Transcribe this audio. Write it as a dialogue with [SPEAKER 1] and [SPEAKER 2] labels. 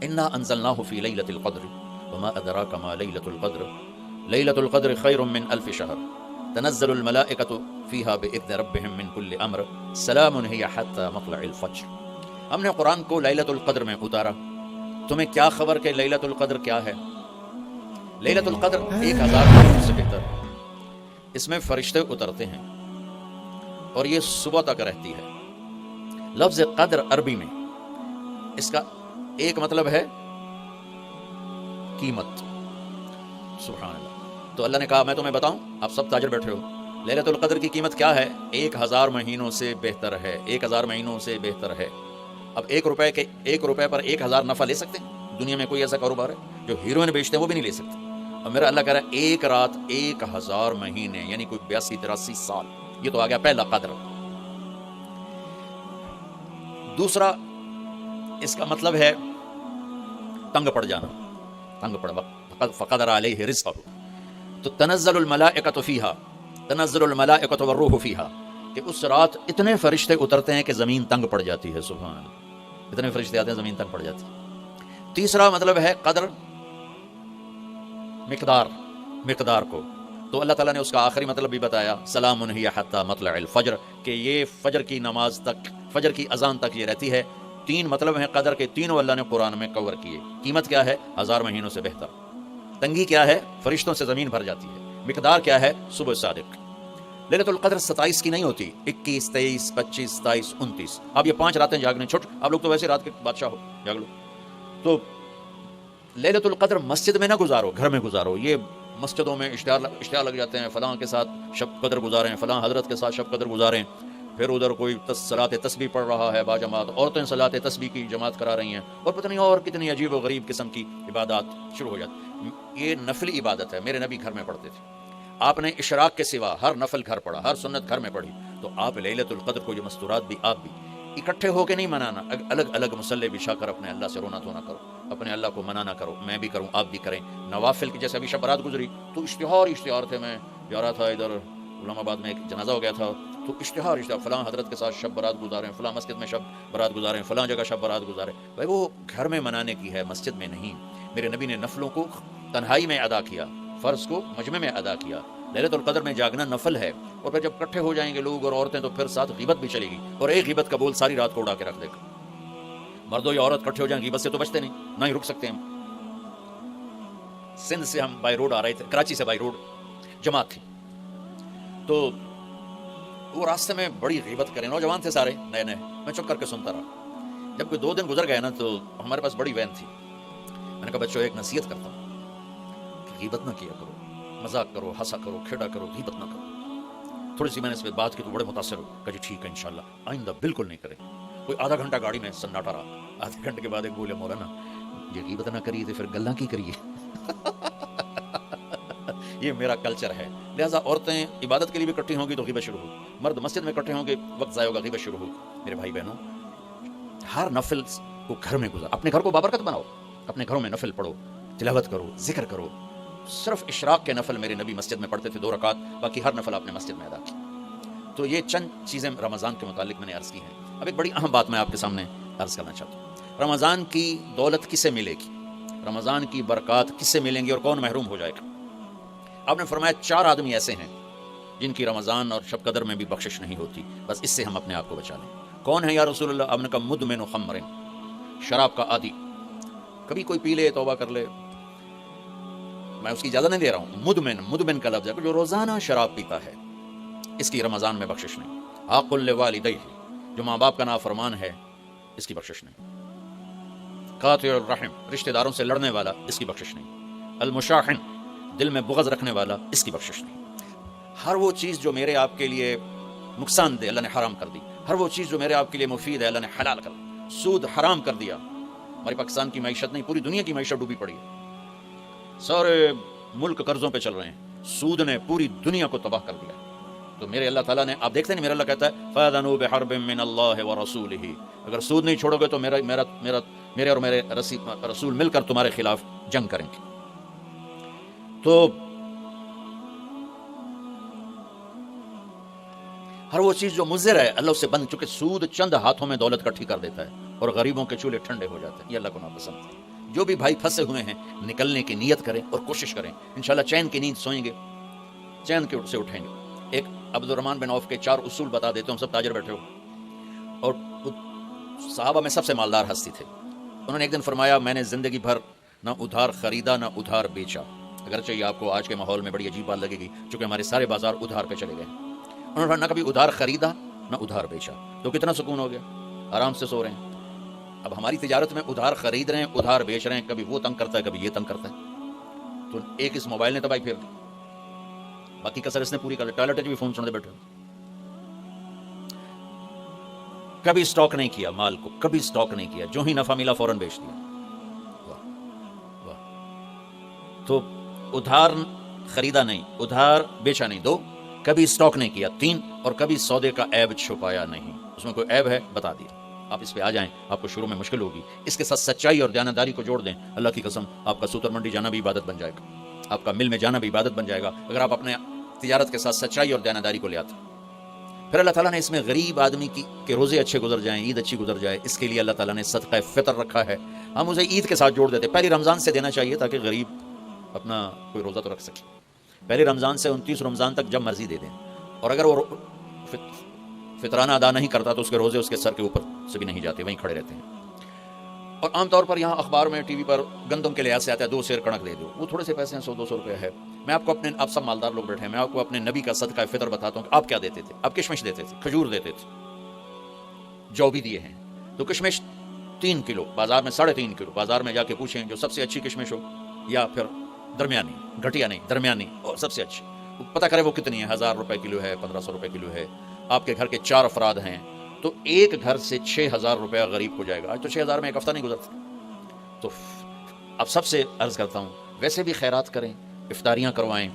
[SPEAKER 1] انا انزلناہ فی لیلۃ القدر وما ادراک ما لیلۃ القدر لیلۃ القدر خیر من الف شہر تنزل الملائکۃ فیہا باذن ربہم من کل امر سلام ہی حتی مطلع الفجر. ہم نے قرآن کو لیلۃ القدر میں اتارا. تمہیں کیا خبر کہ لیلۃ القدر کیا ہے؟ لیلۃ القدر 1000 مہینوں سے بہتر. اس میں فرشتے اترتے ہیں اور یہ صبح تک رہتی ہے. لفظ قدر عربی میں اس کا ایک مطلب ہے قیمت. سبحان اللہ. تو اللہ نے کہا میں تمہیں بتاؤں، آپ سب تاجر بیٹھے ہو، لیلۃ القدر کی قیمت کیا ہے؟ 1000 مہینوں سے بہتر ہے. 1000 مہینوں سے بہتر ہے. اب 1 روپے پر 1000 نفع لے سکتے ہیں؟ دنیا میں کوئی ایسا کاروبار ہے؟ جو ہیروئن بیچتے ہیں وہ بھی نہیں لے سکتے. اور میرا اللہ کہہ رہا ہے ایک رات 1000 مہینے، یعنی کوئی 82-83 سال. یہ تو آ گیا پہلا قدر. دوسرا اس کا مطلب ہے تنگ پڑ جانا. تنگ پڑ فقدر علیہ رزقہ. تو تنزل الملائکۃ فیہا، تنزل الملائکۃ والروح فیہا، کہ اس رات اتنے فرشتے اترتے ہیں کہ زمین تنگ پڑ جاتی ہے. سبحان اللہ. اتنے فرشتے آتے ہیں زمین تنگ پڑ جاتی ہے. تیسرا مطلب ہے قدر، مقدار کو. تو اللہ تعالیٰ نے اس کا آخری مطلب بھی بتایا، سلام ہی حتی مطلع الفجر، کہ یہ فجر کی نماز تک، فجر کی اذان تک یہ رہتی ہے. 3 مطلب ہیں قدر کے، تینوں اللہ نے قرآن میں کور کیے. قیمت کیا ہے؟ 1000 مہینوں سے بہتر. تنگی کیا ہے؟ فرشتوں سے زمین بھر جاتی ہے. مقدار کیا ہے؟ صبح صادق. لیلۃ القدر 27 کی نہیں ہوتی، 21، 23، 25، 27، 29. اب یہ 5 راتیں جاگنے چھوٹ. آپ لوگ تو ویسے رات کے بادشاہ ہو، جاگ لو. تو لیلۃ القدر مسجد میں نہ گزارو، گھر میں گزارو. یہ مسجدوں میں اشتہار لگ جاتے ہیں، فلاں کے ساتھ شب قدر گزاریں، فلاں حضرت کے ساتھ شب قدر گزاریں. پھر ادھر کوئی صلاۃ تسبیح پڑھ رہا ہے باجماعت، عورتیں صلاۃ تسبیح کی جماعت کرا رہی ہیں، اور پتہ نہیں اور کتنی عجیب و غریب قسم کی عبادات شروع ہو جاتی. یہ نفلی عبادت ہے. میرے نبی گھر میں پڑھتے تھے. آپ نے اشراق کے سوا ہر نفل گھر پڑھا، ہر سنت گھر میں پڑھی. تو آپ لیلۃ القدر کو یہ مستورات بھی آپ بھی اکٹھے ہو کے نہیں منانا. الگ الگ مصلے بچھا کر اپنے اللہ سے رونا دھونا کرو، اپنے اللہ کو منانا کرو. میں بھی کروں، آپ بھی کریں. نوافل کی جیسے ابھی شب برات گزری تو اشتہار تھے. میں جا رہا تھا ادھر علام آباد میں، ایک جنازہ ہو گیا تھا، تو اشتہار فلاں حضرت کے ساتھ شب برات گزاریں، فلاں مسجد میں شب برات گزاریں، فلاں جگہ شب برات گزاریں. بھائی وہ گھر میں منانے کی ہے، مسجد میں نہیں. میرے نبی نے نفلوں کو تنہائی میں ادا کیا، فرض کو مجمع میں ادا کیا. لیلۃ القدر میں جاگنا نفل ہے. اور پھر جب اکٹھے ہو جائیں گے لوگ اور عورتیں تو پھر ساتھ غیبت بھی چلے گی، اور ایک غیبت کا بول ساری رات کو اڑا کے رکھ دے گا. مردوں یا عورت اکٹھے ہو جائیں غیبت سے تو بچتے نہیں، نہ ہی رک سکتے. ہم سندھ سے ہم بائی روڈ آ رہے تھے، کراچی سے بائی روڈ جماعت تھی. تو وہ راستے میں بڑی غیبت کرے، نوجوان تھے سارے نئے نئے. میں چپ کر کے سنتا رہا. جب کوئی 2 دن گزر گئے نا تو ہمارے پاس بڑی وین تھی. میں نے کہا بچوں ایک نصیحت کرتا ہوں کہ غیبت نہ کیا کرو، مذاق کرو، ہنسا کرو، کھیڑا کرو، غیبت نہ کرو. تھوڑی سی میں نے اس پہ بات کی تو بڑے متاثر ہو. کہا جی ٹھیک ہے انشاءاللہ آئندہ بالکل نہیں کریں. کوئی آدھا گھنٹہ گاڑی میں سناٹا رہا. آدھے گھنٹے کے بعد ایک بولے مولانا یہ غیبت نہ کریے تو پھر گلاں کی کریے. یہ میرا کلچر ہے. لہٰذا عورتیں عبادت کے لیے بھی اکٹھی ہوں گی تو غیبت شروع ہو، مرد مسجد میں اکٹھے ہوں گے وقت ضائع ہوگا، غیبت شروع ہو. میرے بھائی بہنوں، ہر نفل کو گھر میں گزار. اپنے گھر کو بابرکت بناؤ، اپنے گھروں میں نفل پڑھو، تلاوت کرو، ذکر کرو. صرف اشراق کے نفل میرے نبی مسجد میں پڑھتے تھے 2 رکعت، باقی ہر نفل آپ نے مسجد میں ادا کی. تو یہ چند چیزیں رمضان کے متعلق میں نے عرض کی ہیں. اب ایک بڑی اہم بات میں آپ کے سامنے عرض کرنا چاہتا ہوں. رمضان کی دولت کسے ملے گی؟ رمضان کی برکات کسے ملیں گی اور کون محروم ہو جائے گا؟ آپ نے فرمایا 4 آدمی ایسے ہیں جن کی رمضان اور شب قدر میں بھی بخشش نہیں ہوتی. بس اس سے ہم اپنے آپ کو بچا لیں. کون ہے یا رسول اللہ؟ آپ نے کہا مدمن خمر، شراب کا عادی. کبھی کوئی پی لے توبہ کر لے، میں اس کی اجازت نہیں دے رہا ہوں. مدمن کا لفظ ہے جو روزانہ شراب پیتا ہے، اس کی رمضان میں بخشش نہیں. عاق لوالدیہ، جو ماں باپ کا نافرمان ہے، اس کی بخشش نہیں. قاطع الرحم، رشتہ داروں سے لڑنے والا، اس کی بخشش نہیں. المشاحن، دل میں بغض رکھنے والا، اس کی بخشش نہیں. ہر وہ چیز جو میرے آپ کے لیے نقصان دہ اللہ نے حرام کر دی. ہر وہ چیز جو میرے آپ کے لیے مفید ہے اللہ نے حلال کر دی. سود حرام کر دیا. ہماری پاکستان کی معیشت نہیں، پوری دنیا کی معیشت ڈوبی پڑی ہے. سارے ملک قرضوں پہ چل رہے ہیں. سود نے پوری دنیا کو تباہ کر دیا. تو میرے اللہ تعالیٰ نے، آپ دیکھتے ہیں میرا اللہ کہتا ہے فَأَذَنُوا بِحَرْبٍ مِّنَ اللَّهِ وَرَسُولِهِ، اگر سود نہیں چھوڑو گے تو میرے اور میرے رسول مل کر تمہارے خلاف جنگ کریں گے. تو ہر وہ چیز جو مضر ہے اللہ اس سے بند، چونکہ سود چند ہاتھوں میں دولت اکٹھی کر دیتا ہے اور غریبوں کے چولہے ٹھنڈے ہو جاتے ہیں. یہ اللہ کو ناپسند ہے. جو بھی بھائی پھنسے ہوئے ہیں نکلنے کی نیت کریں اور کوشش کریں، انشاءاللہ چین کی نیند سوئیں گے، چین کے سے اٹھیں گے۔ ایک عبد الرحمن بن عوف کے 4 اصول بتا دیتے ہوں، سب تاجر بیٹھے ہو، اور صحابہ میں سب سے مالدار ہستی تھے۔ انہوں نے ایک دن فرمایا میں نے زندگی بھر نہ ادھار خریدا نہ ادھار بیچا، اگرچہ یہ آپ کو آج کے ماحول میں بڑی عجیب بات لگے گی چونکہ ہمارے سارے بازار ادھار پہ چلے گئے۔ انہوں نے نہ کبھی ادھار خریدا نہ ادھار بیچا، تو کتنا سکون ہو گیا، آرام سے سو رہے ہیں۔ اب ہماری تجارت میں ادھار خرید رہے ہیں ادھار بیچ رہے ہیں، کبھی وہ تنگ کرتا ہے کبھی یہ تنگ کرتا ہے، تو ایک اس موبائل نے تباہی پھیر دی، باقی کسر اس نے پوری کر دی، ٹوائلٹ بھی فون سنتے بیٹھے۔ کبھی سٹاک نہیں کیا مال کو، کبھی سٹاک نہیں کیا، جو ہی نفع ملا فوراً بیچ دیا۔ واہ واہ۔ تو ادھار خریدا نہیں، ادھار بیچا نہیں، 2 کبھی سٹاک نہیں کیا، 3 اور کبھی سودے کا عیب چھپایا نہیں، اس میں کوئی عیب ہے بتا دیا۔ آپ اس پہ آ جائیں، آپ کو شروع میں مشکل ہوگی، اس کے ساتھ سچائی اور دیانتداری کو جوڑ دیں، اللہ کی قسم آپ کا سوتر منڈی جانا بھی عبادت بن جائے گا، آپ کا مل میں جانا بھی عبادت بن جائے گا اگر آپ اپنے تجارت کے ساتھ سچائی اور دیانتداری کو لے آتے۔ پھر اللہ تعالیٰ نے اس میں غریب آدمی کے روزے اچھے گزر جائیں، عید اچھی گزر جائے، اس کے لیے اللہ تعالیٰ نے صدقہ فطر رکھا ہے، ہم اسے عید کے ساتھ جوڑ دیتے۔ پہلی رمضان سے دینا چاہیے تاکہ غریب اپنا کوئی روزہ تو رکھ سکے، پہلی رمضان سے 29 رمضان تک جب مرضی دے دیں، اور اگر وہ فطرانہ ادا نہیں کرتا تو اس کے روزے اس کے سر کے اوپر سے بھی نہیں جاتے، وہیں کھڑے رہتے ہیں۔ اور عام طور پر یہاں اخبار میں ٹی وی پر گندم کے لحاظ سے آتا ہے 2 سیر کنک دے دو، وہ تھوڑے سے پیسے ہیں، 100-200 روپے ہے۔ میں آپ کو آپ سب مالدار لوگ بیٹھے ہیں، میں آپ کو اپنے نبی کا صدقہ فطر بتاتا ہوں کہ آپ کیا دیتے تھے۔ آپ کشمش دیتے تھے، کھجور دیتے تھے، جو بھی دیے ہیں، تو کشمش 3 کلو، بازار میں 3.5 کلو، بازار میں جا کے پوچھیں جو سب سے اچھی کشمش ہو یا پھر درمیانی، گھٹیا نہیں درمیانی اور سب سے اچھی، پتہ کرے وہ کتنی ہے، 1000 روپے کلو ہے، 1500 روپے کلو ہے، آپ کے گھر کے 4 افراد ہیں تو ایک گھر سے 6000 روپیہ غریب ہو جائے گا۔ آج تو 6000 میں ایک ہفتہ نہیں گزرتا۔ تو اب سب سے عرض کرتا ہوں ویسے بھی خیرات کریں، افطاریاں کروائیں،